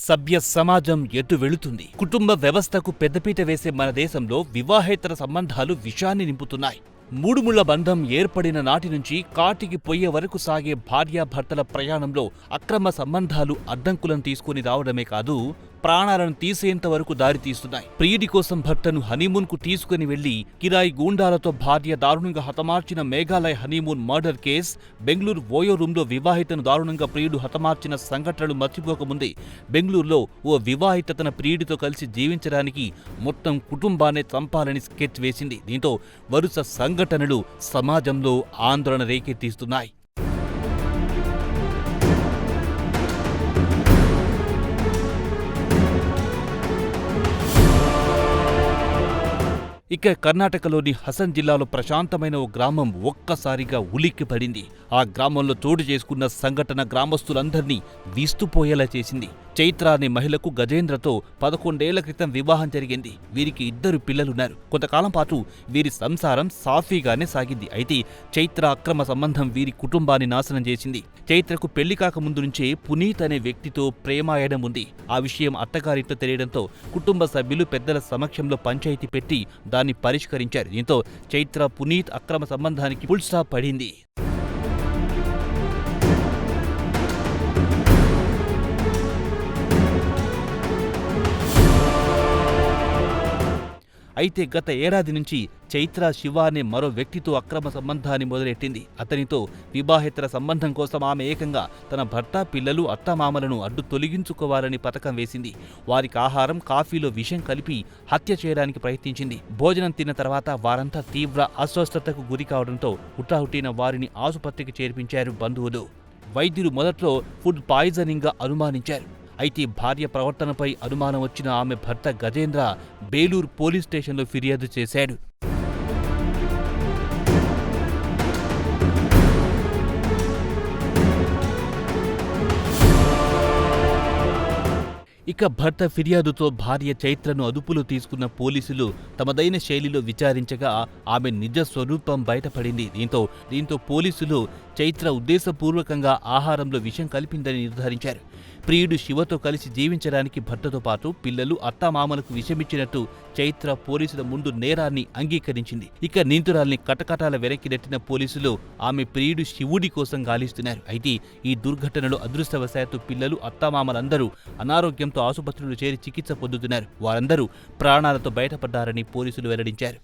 సభ్య సమాజం ఎటు వెళుతుంది? కుటుంబ వ్యవస్థకు పెద్దపీట వేసే మన దేశంలో వివాహేతర సంబంధాలు విషాన్ని నింపుతున్నాయి. మూడుముళ్ల బంధం ఏర్పడిన నాటి నుంచి కాటికి పొయ్యే వరకు సాగే భార్యాభర్తల ప్రయాణంలో అక్రమ సంబంధాలు అడ్డంకులను తీసుకుని రావడమే కాదు, ప్రాణాలను తీసేంత వరకు దారితీస్తున్నాయి. ప్రియుడి కోసం భర్తను హనీమూన్కు తీసుకుని వెళ్లి కిరాయి గూండాలతో భార్య దారుణంగా హతమార్చిన Meghalaya honeymoon murder case, Bengaluru OYO రూంలో వివాహితను దారుణంగా ప్రియుడు హతమార్చిన సంఘటనలు మర్చిపోకముందే బెంగళూరులో ఓ వివాహిత తన ప్రియుడితో కలిసి జీవించడానికి మొత్తం కుటుంబాన్నే చంపాలని స్కెచ్ వేసింది. దీంతో వరుస సంఘటనలు సమాజంలో ఆందోళన రేకెత్తిస్తున్నాయి. ఇక కర్ణాటకలోని హసన్ జిల్లాలో ప్రశాంతమైన ఓ గ్రామం ఒక్కసారిగా ఉలిక్కిపడింది. ఆ గ్రామంలో చోటు చేసుకున్న సంఘటన గ్రామస్తులందర్నీ వీస్తుపోయేలా చేసింది. చైత్ర అనే మహిళకు గజేంద్రతో 11 ఏళ్ల క్రితం వివాహం జరిగింది. వీరికి 2 పిల్లలున్నారు. కొంతకాలం పాటు వీరి సంసారం సాఫీగానే సాగింది. అయితే చైత్ర అక్రమ సంబంధం వీరి కుటుంబాన్ని నాశనం చేసింది. చైత్రకు పెళ్లి కాకముందు నుంచే పునీత్ అనే వ్యక్తితో ప్రేమాయణం ఉంది. ఆ విషయం అత్తగారింట్లో తెలియడంతో కుటుంబ సభ్యులు పెద్దల సమక్షంలో పంచాయతీ పెట్టి దాన్ని పరిష్కరించారు. దీంతో చైత్ర పునీత్ అక్రమ సంబంధానికి ఫుల్ స్టాప్ పడింది. అయితే గత ఏడాది నుంచి చైత్ర శివ అనే మరో వ్యక్తితో అక్రమ సంబంధాన్ని మొదలెట్టింది. అతనితో వివాహేతర సంబంధం కోసం ఆమె ఏకంగా తన భర్త, పిల్లలు, అత్తమామలను అడ్డు తొలగించుకోవాలని పథకం వేసింది. వారికి ఆహారం, కాఫీలో విషం కలిపి హత్య చేయడానికి ప్రయత్నించింది. భోజనం తిన్న తర్వాత వారంతా తీవ్ర అస్వస్థతకు గురి కావడంతో హుటాహుటిన వారిని ఆసుపత్రికి చేర్పించారు బంధువులు. వైద్యులు మొదట్లో ఫుడ్ పాయిజనింగ్గా అనుమానించారు. అయితే భార్య ప్రవర్తనపై అనుమానం వచ్చిన ఆమె భర్త గజేంద్ర బేలూరు పోలీస్ స్టేషన్లో ఫిర్యాదు చేశాడు. ఇక భర్త ఫిర్యాదుతో భార్య చైత్రను అదుపులో తీసుకున్న పోలీసులు తమదైన శైలిలో విచారించగా ఆమె నిజ స్వరూపం బయటపడింది. దీంతో పోలీసులు చైత్ర ఉద్దేశపూర్వకంగా ఆహారంలో విషం కలిపిందని నిర్ధారించారు. ప్రియుడు శివతో కలిసి జీవించడానికి భర్తతో పాటు పిల్లలు, అత్తామామలకు విషమిచ్చినట్టు చైత్ర పోలీసుల ముందు నేరాన్ని అంగీకరించింది. ఇక నిందితురాల్ని కటకటాల వెనక్కి నెట్టిన పోలీసులు ఆమె ప్రియుడు శివుడి కోసం గాలిస్తున్నారు. అయితే ఈ దుర్ఘటనలో అదృష్టవశాత్తు పిల్లలు, అత్తామామలందరూ అనారోగ్యంతో ఆసుపత్రిలో చేరి చికిత్స పొందుతున్నారు. వారందరూ ప్రాణాలతో బయటపడ్డారని పోలీసులు వెల్లడించారు.